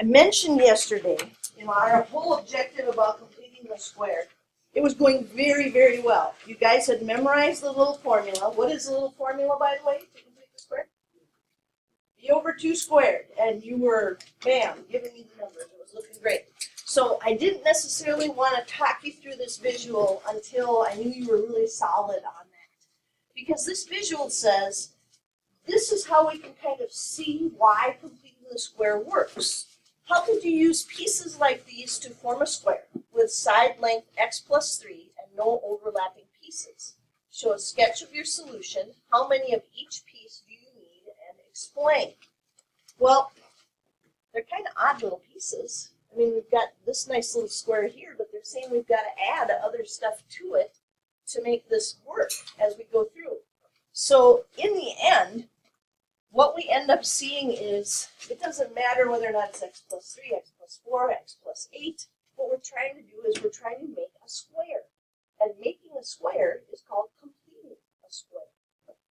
I mentioned yesterday, our whole objective about completing the square, it was going very, very well. You guys had memorized the little formula. What is the little formula, by the way, to complete the square? B over 2 squared. And you were, bam, giving me the numbers. It was looking great. So I didn't necessarily want to talk you through this visual until I knew you were really solid on that. Because this visual says, this is how we can kind of see why completing the square works. How could you use pieces like these to form a square with side length x plus 3 and no overlapping pieces? Show a sketch of your solution. How many of each piece do you need, and explain. Well, they're kind of odd little pieces. I mean, we've got this nice little square here, but they're saying we've got to add other stuff to it to make this work as we go through. So in the end, what we end up seeing is it doesn't matter whether or not it's x plus 3, x plus 4, x plus 8. What we're trying to do is we're trying to make a square. And making a square is called completing a square.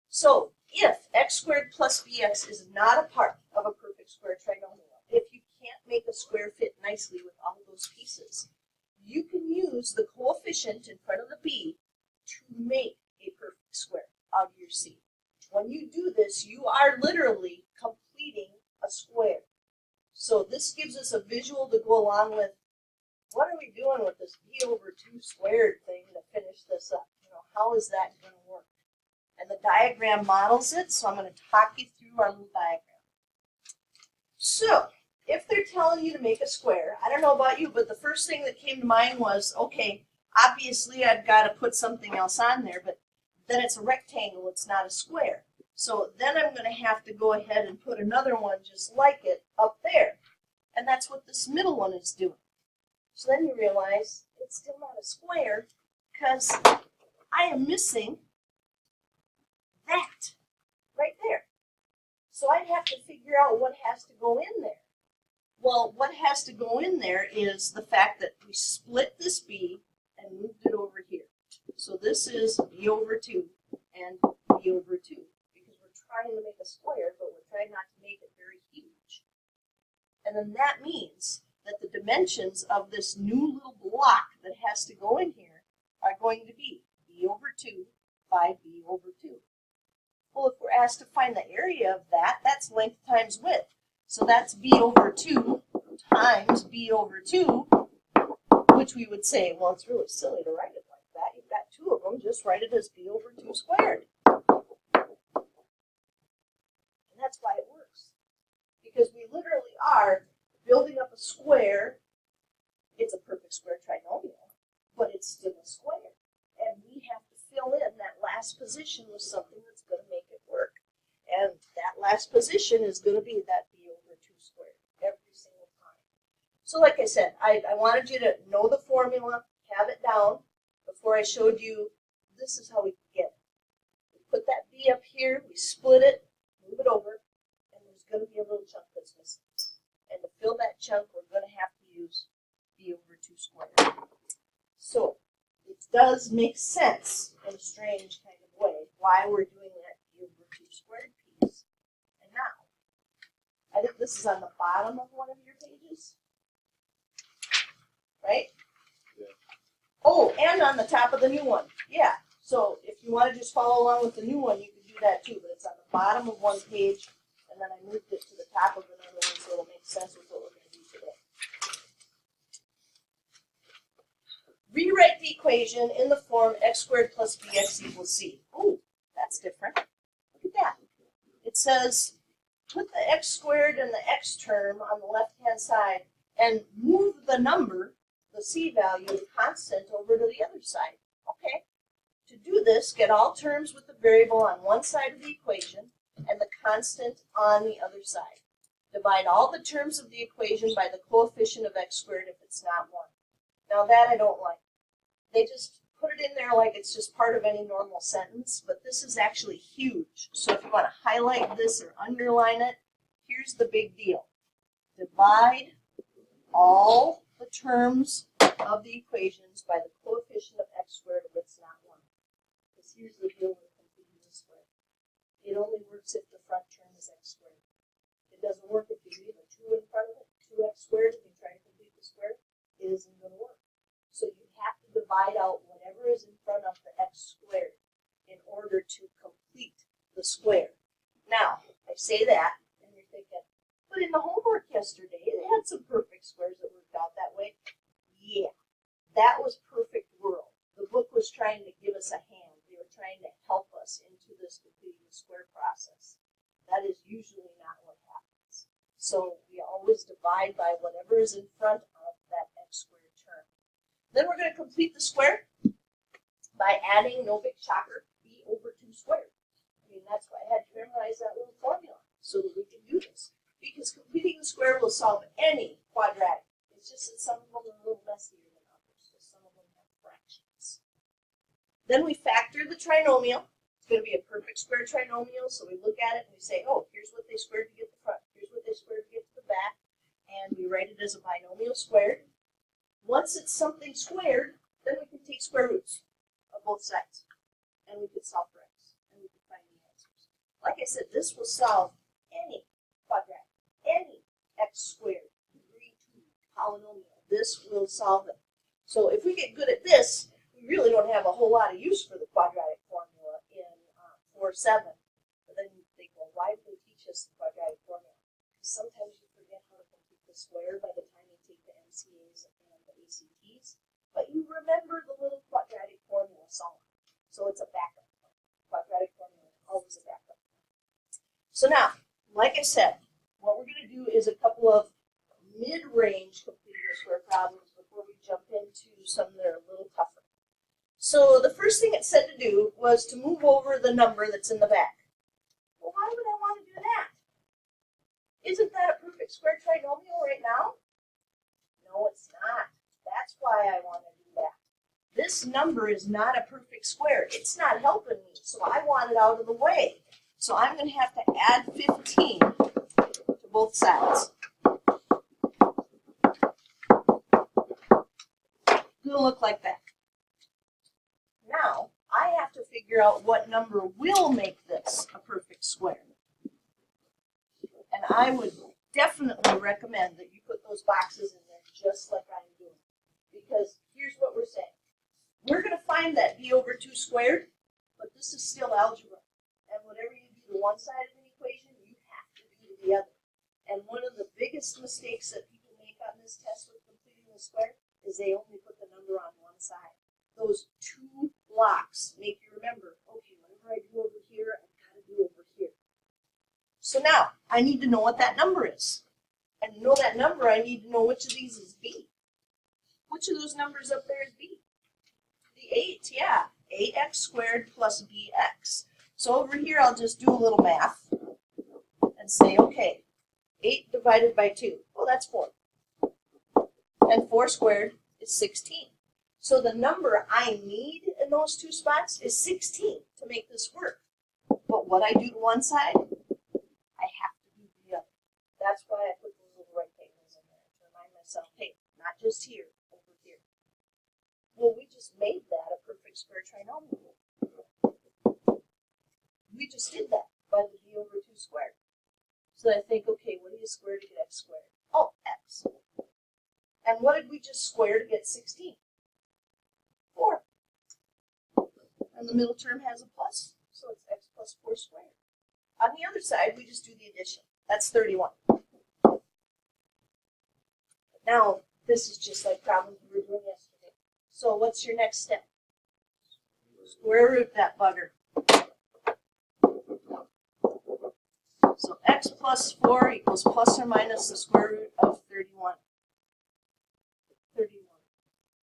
So if x squared plus bx is not a part of a perfect square trinomial, if you can't make a square fit nicely with all of those pieces, you can use the coefficient in front of the b to make a perfect square out of your c. When you do this, you are literally completing a square. So this gives us a visual to go along with, what are we doing with this b over 2 squared thing to finish this up? How is that going to work? And the diagram models it, so I'm going to talk you through our little diagram. So, if they're telling you to make a square, I don't know about you, but the first thing that came to mind was, okay, obviously I've got to put something else on there, but then it's a rectangle, it's not a square. So then I'm going to have to go ahead and put another one just like it up there. And that's what this middle one is doing. So then you realize it's still not a square because I am missing that right there. So I'd have to figure out what has to go in there. Well, what has to go in there is the fact that we split this b and moved it over here. So this is b over 2 and b over 2 because we're trying to make a square, but we're trying not to make it very huge. And then that means that the dimensions of this new little block that has to go in here are going to be b over 2 by b over 2. Well, if we're asked to find the area of that, that's length times width. So that's b over 2 times b over 2, which we would say, well, it's really silly to write it like that. You've got two of them, just write it as b over 2 squared. And that's why it works. Because we literally are building up a square. It's a perfect square trinomial, but it's still a square. And we have to fill in that last position with something that's going to make it work. And that last position is going to be that b over 2 squared every single time. So like I said, I wanted you to know the formula, have it down. Before I showed you, this is how we get it. We put that b up here, we split it, move it over, and there's going to be a little chunk that's missing. And to fill that chunk, we're going to have to use b over 2 squared. So it does make sense in a strange kind of way why we're doing that b over 2 squared piece. And now, I think this is on the bottom of one of your pages, right? Yeah. Oh, and on the top of the new one. Yeah. So if you want to just follow along with the new one, you can do that too. But it's on the bottom of one page, and then I moved it to the top of another one so it'll make sense with what we're going to do today. Rewrite the equation in the form x squared plus bx equals c. Oh, that's different. Look at that. It says, put the x squared and the x term on the left-hand side and move the number, the c value, the constant, over to the other side. Okay? To do this, get all terms with the variable on one side of the equation and the constant on the other side. Divide all the terms of the equation by the coefficient of x squared if it's not 1. Now that I don't like. They just put it in there like it's just part of any normal sentence, but this is actually huge. So if you want to highlight this or underline it, here's the big deal. Divide all the terms of the equations by the coefficient of x squared if it's not 1. Because here's the deal with completing the square. It only works if the front term is x squared. It doesn't work if you leave a 2 in front of it, 2x homework yesterday. It had some perfect squares that worked out that way. Yeah, that was Perfect World. The book was trying to give us a hand. They were trying to help us into this completing the square process. That is usually not what happens. So we always divide by whatever is in front of that x squared term. Then we're going to complete the square by adding, no big shocker, b over 2 squared. I mean, that's why I had to memorize that little formula so that we can do this. Because completing the square will solve any quadratic. It's just that some of them are a little messier than others, so some of them have fractions. Then we factor the trinomial. It's going to be a perfect square trinomial, so we look at it and we say, oh, here's what they squared to get the front, here's what they squared to get to the back, and we write it as a binomial squared. Once it's something squared, then we can take square roots of both sides, and we can solve for x, and we can find the answers. Like I said, this will solve any quadratic, any x squared, degree 2 polynomial. This will solve it. So if we get good at this, we really don't have a whole lot of use for the quadratic formula in 4-7. But then you think, well, why did they teach us the quadratic formula? Because sometimes you forget how to complete the square by the time you take the MCAs and the ACTs. But you remember the little quadratic formula solved. So it's a backup. Quadratic formula is always a backup. So now, like I said, what we're going to do is a couple of mid-range completing the square problems before we jump into some that are a little tougher. So the first thing it said to do was to move over the number that's in the back. Well, why would I want to do that? Isn't that a perfect square trinomial right now? No, it's not. That's why I want to do that. This number is not a perfect square. It's not helping me, so I want it out of the way. So I'm going to have to add 15 to both sides. It's going to look like that. Now, I have to figure out what number will make this a perfect square. And I would definitely recommend that you put those boxes in there just like I'm doing. Because here's what we're saying. We're going to find that b over 2 squared, but this is still algebra. And whatever you do to one side of an equation, you have to do to the other. And one of the biggest mistakes that people make on this test with completing the square is they only put the number on one side. Those 2 blocks make you remember, okay, whatever I do over here, I've got to do over here. So now, I need to know what that number is. And to know that number, I need to know which of these is b. Which of those numbers up there is b? The 8, yeah. 8x squared plus bx. So over here, I'll just do a little math and say, okay, 8 divided by 2. Well, that's 4. And 4 squared is 16. So the number I need in those 2 spots is 16 to make this work. But what I do to one side, I have to do the other. That's why I put those little rectangles in there to remind myself, hey, not just here, over here. Well, we just made that a perfect square trinomial. We just did that by the b over 2 squared. So I think, okay, what do you square to get x squared? Oh, x. And what did we just square to get 16? 4. And the middle term has a plus, so it's x plus 4 squared. On the other side, we just do the addition. That's 31. Now, this is just like problems we were doing yesterday. So what's your next step? Square root that bugger. So x plus 4 equals plus or minus the square root of 31. 31.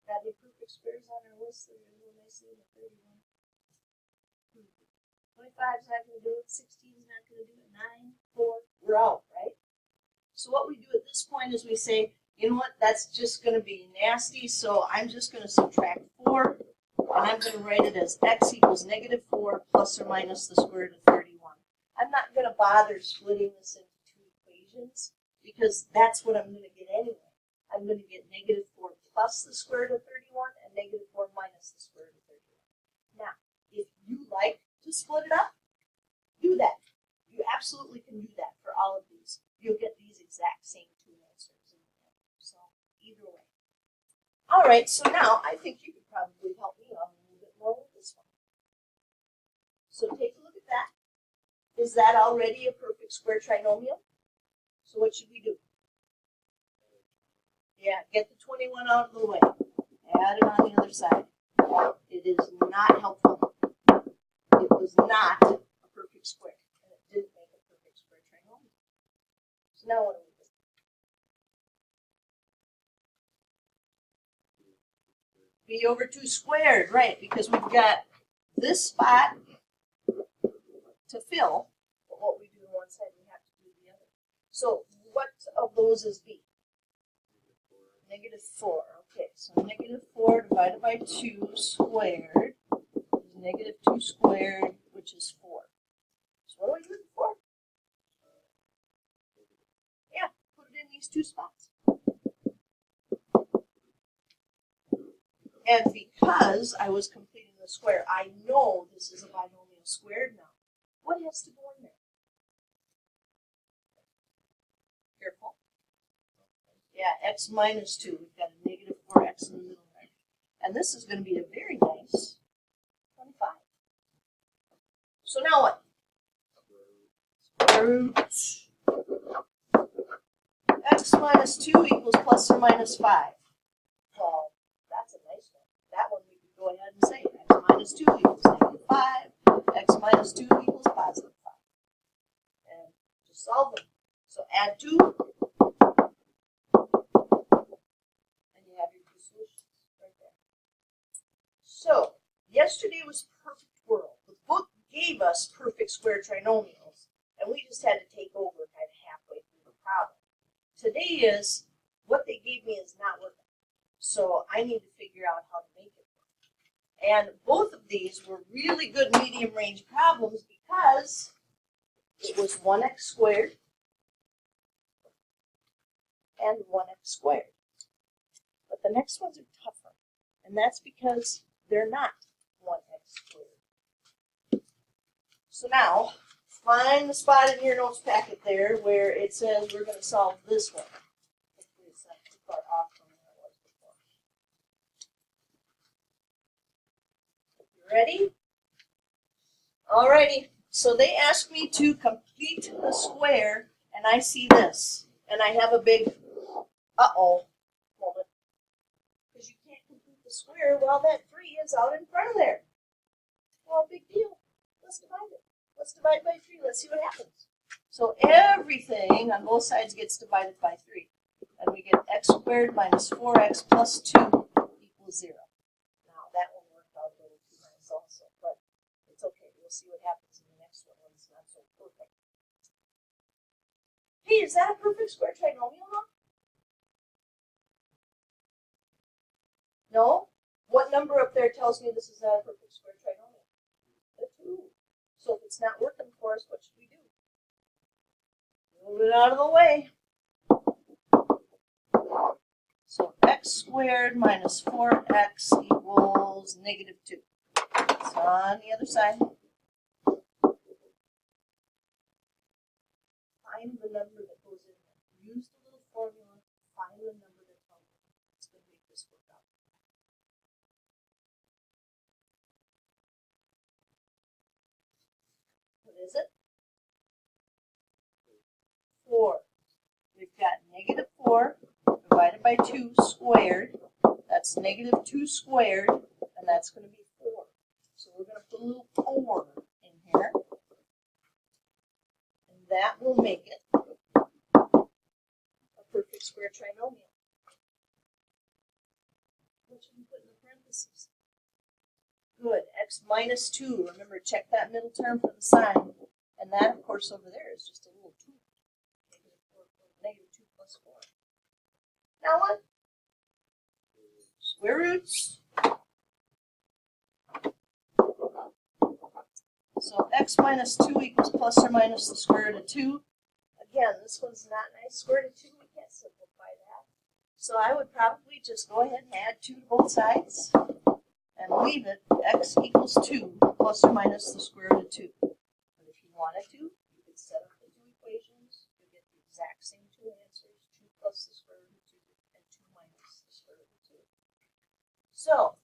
Got any perfect squares on our list that are real nicely in the 31? 25 is not going to do it. 16 is not going to do it. 9, 4, we're out, right? So what we do at this point is we say, you know what, that's just going to be nasty, so I'm just going to subtract 4, and I'm going to write it as x equals negative 4 plus or minus the square root of 31. I'm not going to bother splitting this into 2 equations, because that's what I'm going to get anyway. I'm going to get negative 4 plus the square root of 31 and negative 4 minus the square root of 31. Now, if you like to split it up, do that. You absolutely can do that for all of these. You'll get these exact same 2 answers in the end. So, either way. All right, so now I think you could probably help me out a little bit more with this one. So take a look at that. Is that already a perfect square trinomial? So what should we do? Get the 21 out of the way. Add it on the other side. It is not helpful. It was not a perfect square. And it didn't make a perfect square trinomial. So now what do we do? B over 2 squared, right, because we've got this spot to fill, but what we do on one side, we have to do the other. So what of those is B? -4. Okay, so -4 divided by 2 squared is -2 squared, which is 4. So what do I do with 4? Yeah, put it in these two spots. And because I was completing the square, I know this is a binomial squared now. What has to go in there? Careful. Yeah, x minus 2. We've got a -4x in the middle there. And this is going to be a very nice 25. So now what? Square root x minus 2 equals plus or minus 5. Well, that's a nice one. That one we could go ahead and say x minus 2 equals -5. X minus 2 equals positive 5. And just solve them. So add 2. So, yesterday was perfect world. The book gave us perfect square trinomials, and we just had to take over kind of halfway through the problem. Today is, what they gave me is not working. So, I need to figure out how to make it work. And both of these were really good medium range problems because it was 1x squared and 1x squared. But the next ones are tougher, and that's because they're not 1x squared. So now, find the spot in your notes packet there where it says we're going to solve this one. Hopefully it's not too far off from where I was before. You ready? Alrighty. So they asked me to complete the square, and I see this. And I have a big uh-oh moment. Because you can't complete the square while that 3 is out in front of there. Well, big deal. Let's divide it. Let's divide by 3. Let's see what happens. So everything on both sides gets divided by 3. And we get x squared minus 4x plus 2 equals 0. Now, that one worked out a little too nice also. But it's okay. We'll see what happens in the next one when it's not so perfect. Hey, is that a perfect square trinomial now? No? What number up there tells me this is not a perfect square trinomial? The 2. So if it's not working for us, what should we do? Move it out of the way. So x squared minus 4x equals -2. It's on the other side. Find the number that goes in there. Use the little formula. Find the number that tells you it's going to make this work out. What is it? 4. We've got -4 divided by 2 squared. That's -2 squared, and that's going to be 4. So we're going to put a little 4 in here. And that will make it a perfect square trinomial. What should we put in the parentheses? Good. X minus 2. Remember, check that middle term for the sign. And that, of course, over there is just a little 2. -2 plus 4. Now what? Square roots. So x minus 2 equals plus or minus the square root of 2. Again, this one's not nice. Square root of 2, we can't simplify that. So I would probably just go ahead and add 2 to both sides and leave it x equals 2 plus or minus the square root of 2. But if you wanted to, you could set up the 2 equations. You get the exact same 2 answers, 2 plus the square root of 2 and 2 minus the square root of 2. So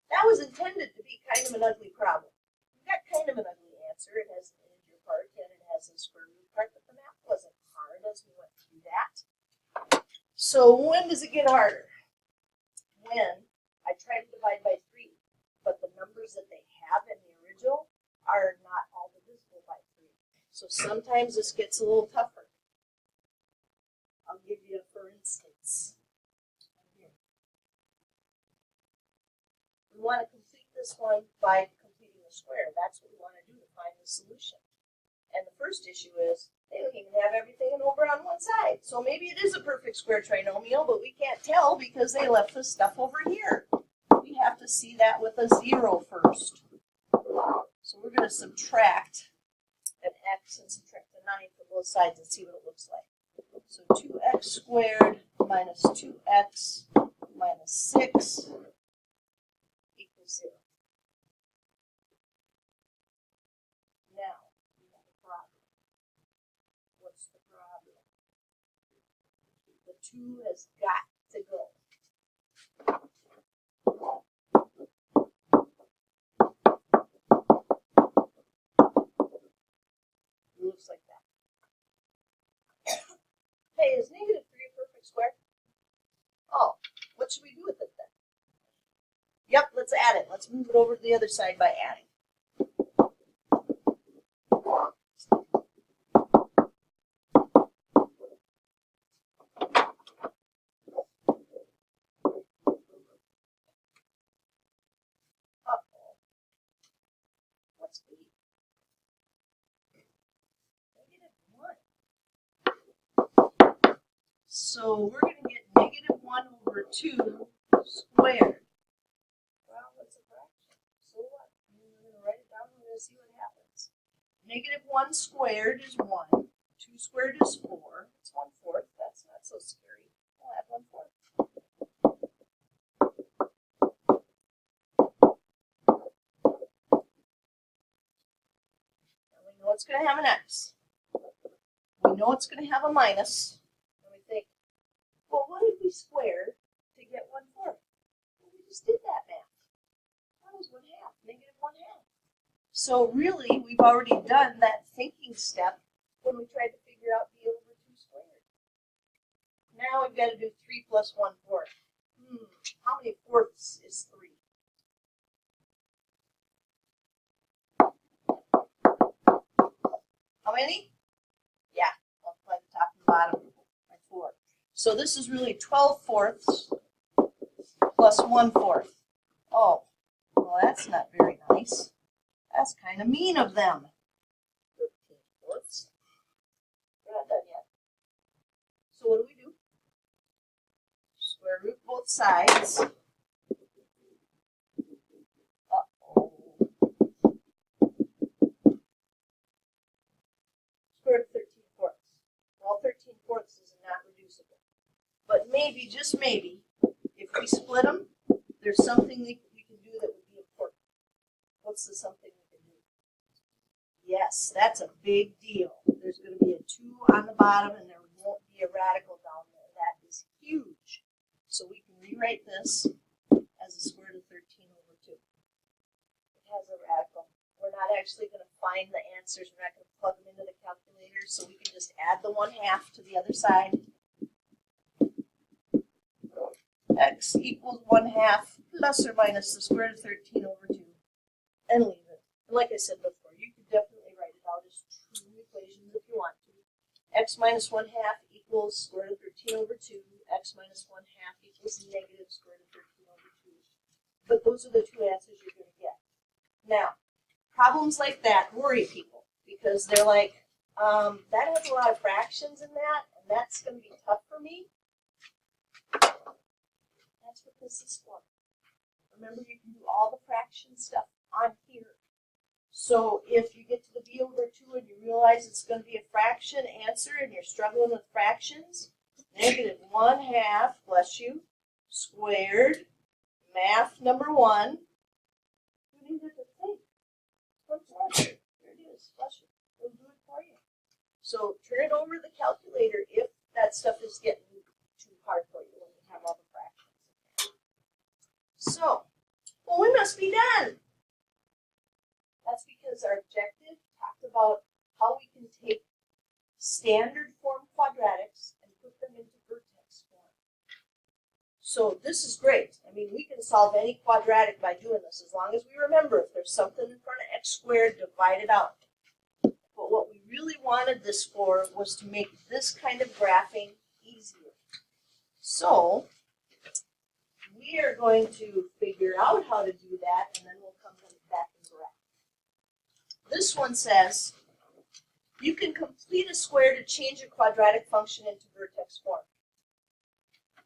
that was intended to be kind of an ugly problem. You got kind of an ugly answer. It has an integer part and it has a square root part, but the math wasn't hard as we went through that. So when does it get harder? When I try to divide by 3, but the numbers that they have in the original are not all divisible by 3. So sometimes this gets a little tougher. I'll give you a for instance. Here. We want to complete this one by completing the square. That's what we want to do to find the solution. And the first issue is they don't even have everything over on one side. So maybe it is a perfect square trinomial, but we can't tell because they left the stuff over here. We have to see that with a 0 first. So we're going to subtract an x and subtract a 9 from both sides and see what it looks like. So 2x squared minus 2x minus 6 equals 0. Now, we have a problem. What's the problem? The 2 has got to go. It looks like that. Hey, is negative 3 a perfect square? Oh, what should we do with it then? Yep, let's add it. Let's move it over to the other side by adding. Uh-oh. What's B? Negative 1. So we're going to get negative 1 over 2 squared. Well, what's a fraction? So what? We're going to write it down and we're going to see what happens. Negative 1 squared is 1. 2 squared is 4. It's 1/4. That's not so scary. We'll add 1/4. And we know it's going to have an x. We know it's going to have a minus. And we think, well, what did we square to get 1/4? Well, we just did that math. That was 1/2, negative 1/2. So really, we've already done that thinking step when we tried to figure out b over 2 squared. Now we've got to do 3 plus 1/4. How many fourths is 3? How many? Yeah, multiply the top and bottom by 4. So this is really 12 fourths plus 1/4. Oh, well, that's not very nice. That's kind of mean of them. 13 fourths. We're not done yet. So what do? Square root both sides. Uh-oh. Square root 13 fourths. Well, 13 fourths is not reducible. But maybe, just maybe, if we split them, there's something we can do that would be important. What's the something we can do? Yes, that's a big deal. There's going to be a 2 on the bottom and there won't be a radical down there. That is huge. So we can rewrite this as a square root of 13 over 2. It has a radical. We're not actually going to find the answers. We're not going to plug them into the calculator, so we can just add the 1/2 to the other side. X equals 1/2 plus or minus the square root of 13 over 2. And leave it. And like I said before, you could definitely write it out as true equations if you want to. X minus 1/2 equals square root of 13 over 2. X minus 1/2 equals negative square root of 13 over 2. But those are the two answers you're going to get. Now, problems like that worry people because they're like, that has a lot of fractions in that, and that's going to be tough for me. That's what this is for. Remember, you can do all the fraction stuff on here. So if you get to the b over 2 and you realize it's going to be a fraction answer and you're struggling with fractions, negative 1/2, bless you, squared, math number 1. You need to think. There it is, bless you. We'll do it for you. So turn it over to the calculator if that stuff is getting too hard for you when you have all the fractions. So, well, we must be done. That's because our objective talked about how we can take standard form quadratics and put them into vertex form. So this is great. I mean, we can solve any quadratic by doing this, as long as we remember if there's something in front of x squared, divide it out. But what we really wanted this for was to make this kind of graphing easier. So we are going to figure out how to do that, and then we'll come back and graph. This one says, you can complete a square to change a quadratic function into vertex form.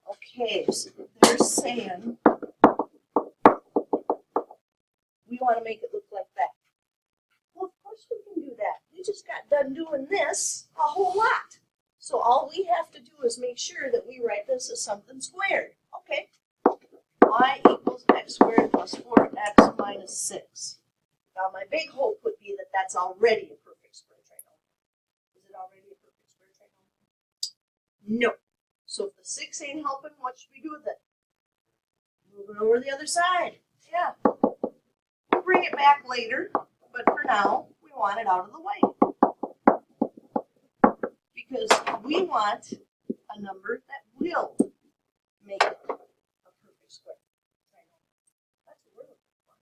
Okay, so they're saying we want to make it look like that. Well, of course we can do that. We just got done doing this a whole lot. So all we have to do is make sure that we write this as something squared. Okay, y equals x squared plus 4x minus 6. Now my big hope would be that that's already a perfect square trinomial. Is it already a perfect square trinomial? No. So if the 6 ain't helping, what should we do with it? Move it over the other side. Yeah. We'll bring it back later, but for now, we want it out of the way. Because we want a number that will make it a perfect square trinomial. That's what we're looking for.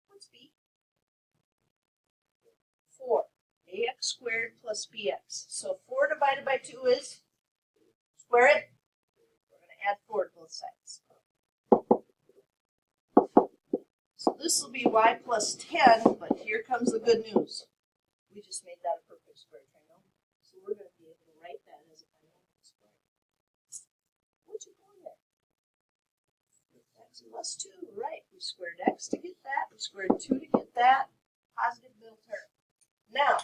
What's b? 4. ax squared plus bx. So 4 divided by 2 is? Square it. We're going to add 4 to both sides. So this will be y plus 10, but here comes the good news. We just made that a perfect square trinomial. So we're going to be able to write that as a binomial square. What'd you go there? X plus 2, right. We squared x to get that. We squared 2 to get that. Positive middle term. Now,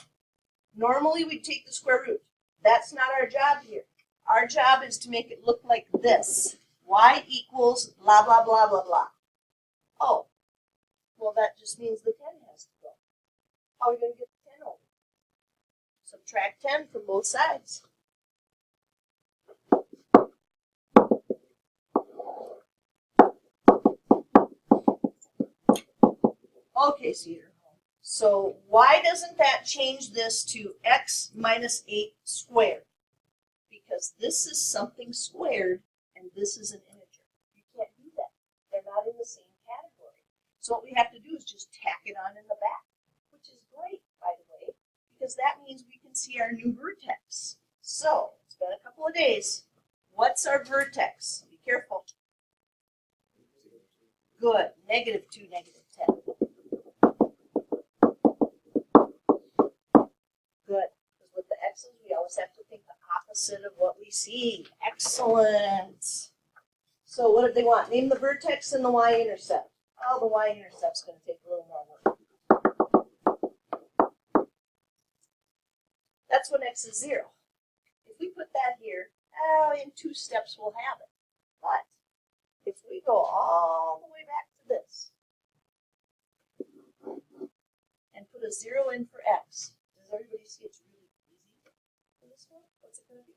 normally we'd take the square root. That's not our job here. Our job is to make it look like this. Y equals blah, blah, blah, blah, blah. Oh, well, that just means the 10 has to go. How are we going to get the 10 over? Subtract 10 from both sides. Okay, Cedar. So why doesn't that change this to x minus 8 squared? Because this is something squared, and this is an integer. You can't do that. They're not in the same category. So what we have to do is just tack it on in the back, which is great, by the way, because that means we can see our new vertex. So it's been a couple of days. What's our vertex? Be careful. Good. -2, -10. Good. Because with the x's, we always have to think the opposite of what we see. Excellent. So what did they want? Name the vertex and the y-intercept. Oh, the y-intercept's going to take a little more work. That's when x is 0. If we put that here, in 2 steps we'll have it. But if we go all the way back to this and put a 0 in for x, does everybody see it's really easy for this one? What's it going to be?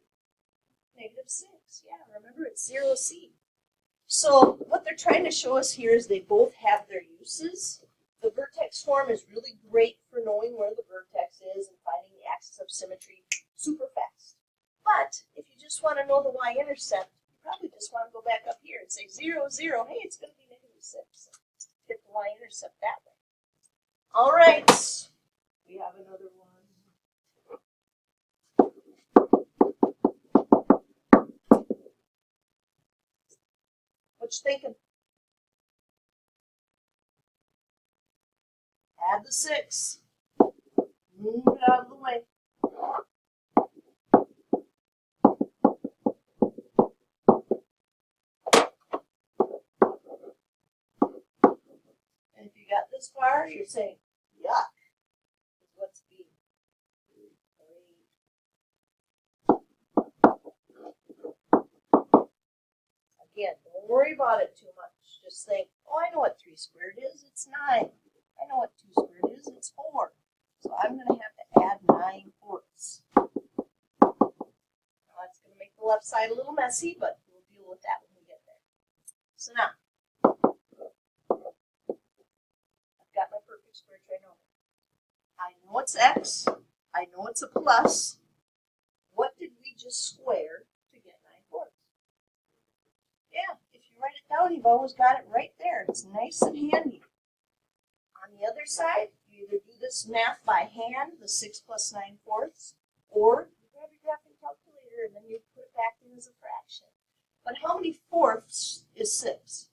-6. Yeah, remember it's 0c. So what they're trying to show us here is they both have their uses. The vertex form is really great for knowing where the vertex is and finding the axis of symmetry super fast. But if you just want to know the y-intercept, you probably just want to go back up here and say 0, 0. Hey, it's going to be -6. Get the y-intercept that way. All right. We have another one. What you thinking? Add the 6. Move it out of the way. And if you got this far, you're saying, yuck. What's B? 3. Again, don't worry about it too much. Just think, oh, I know what 3 squared is. It's 9. I know what 2 squared is. It's 4. So I'm going to have to add 9/4. Now that's going to make the left side a little messy, but we'll deal with that when we get there. So now, I've got my perfect square trinomial. I know it's x. I know it's a plus. What did we just square to get 9/4? out, you've always got it right there. It's nice and handy. On the other side, you either do this math by hand, the 6 plus 9/4, or you grab your graphing calculator and then you put it back in as a fraction. But how many fourths is 6?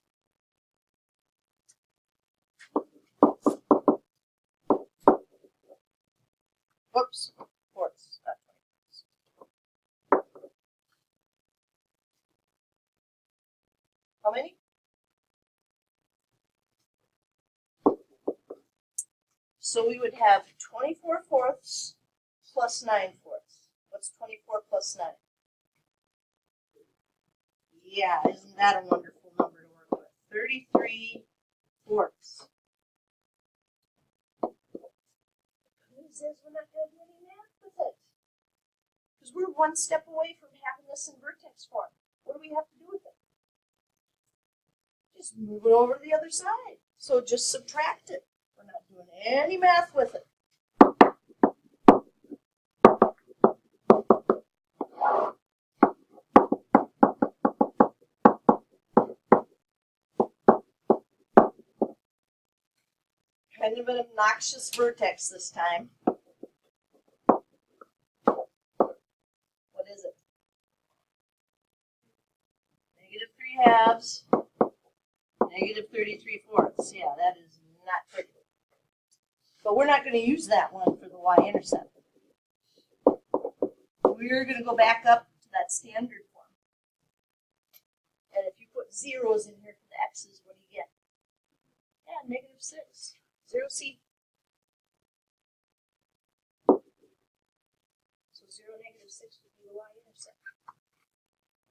Whoops, fourths, not 20. How many? So we would have 24 fourths plus 9 fourths. What's 24 plus 9? Yeah, isn't that a wonderful number to work with? 33 fourths. Who says we're not going to do any math with it? Because we're one step away from having this in vertex form. What do we have to do with it? Just move it over to the other side. So just subtract it. We're not doing any math with it. Kind of an obnoxious vertex this time. What is it? -3/2, -33 fourths. Yeah, that is not pretty. But we're not going to use that one for the y-intercept. We're going to go back up to that standard form. And if you put zeros in here for the x's, what do you get? Yeah, -6. 0c. So 0, -6 would be the y-intercept.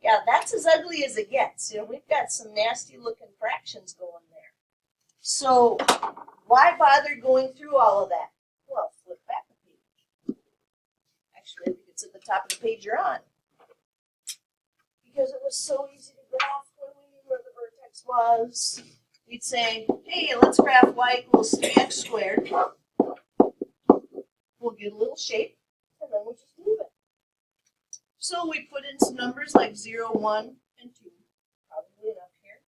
Yeah, that's as ugly as it gets. You know, we've got some nasty looking fractions going there. So why bother going through all of that? Well, flip back the page. Actually, I think it's at the top of the page you're on. Because it was so easy to graph when we knew where the vertex was. We'd say, hey, let's graph y equals 3x squared. We'll get a little shape, and then we'll just move it. So we put in some numbers like 0, 1, and 2. Probably enough here.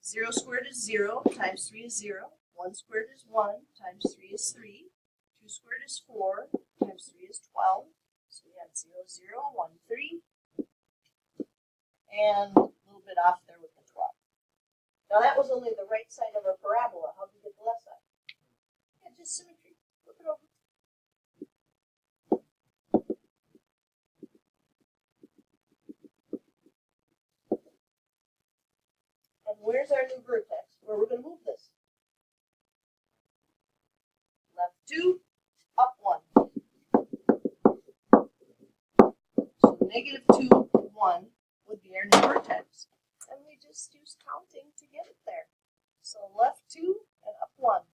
0 squared is 0, times 3 is 0. 1 squared is 1, times 3 is 3. 2 squared is 4, times 3 is 12. So we have 0, 0, 1, 3. And a little bit off there with the 12. Now that was only the right side of a parabola. How do you get the left side? Yeah, just symmetry. Flip it over. And where's our new vertex? Where we're going to move this? Left 2, up 1. So -2, 1 would be our new vertex. And we just use counting to get it there. So left 2 and up 1.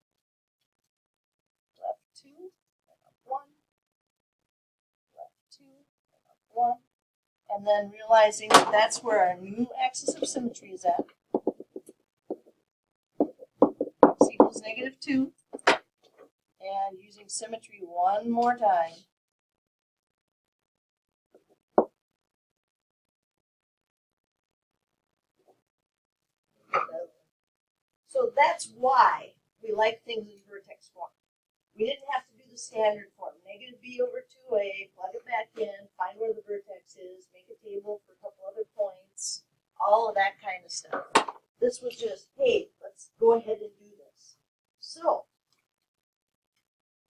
Left 2 and up 1. Left 2 and up 1. And then realizing that that's where our new axis of symmetry is at. X equals -2. And using symmetry one more time. So that's why we like things in vertex form. We didn't have to do the standard form. -b/2a, plug it back in, find where the vertex is, make a table for a couple other points, all of that kind of stuff. This was just, hey, let's go ahead and do this. So,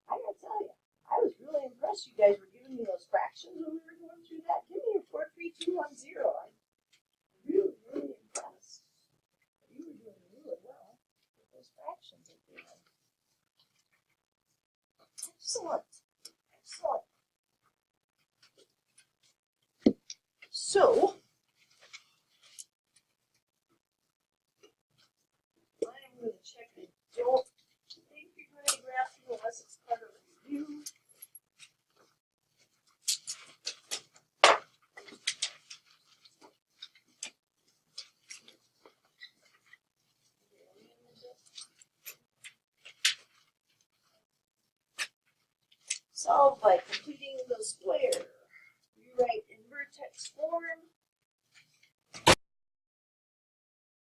I gotta tell you, I was really impressed you guys were giving me those fractions when we were going through that. Give me your 4, 3, 2, 1, 0. I'm really, really impressed. You were doing really well with those fractions at the end. Excellent. Excellent. So, I'm going to check. I don't think you're going to graph it unless it's part of a review. Solve by completing the square. Rewrite in vertex form.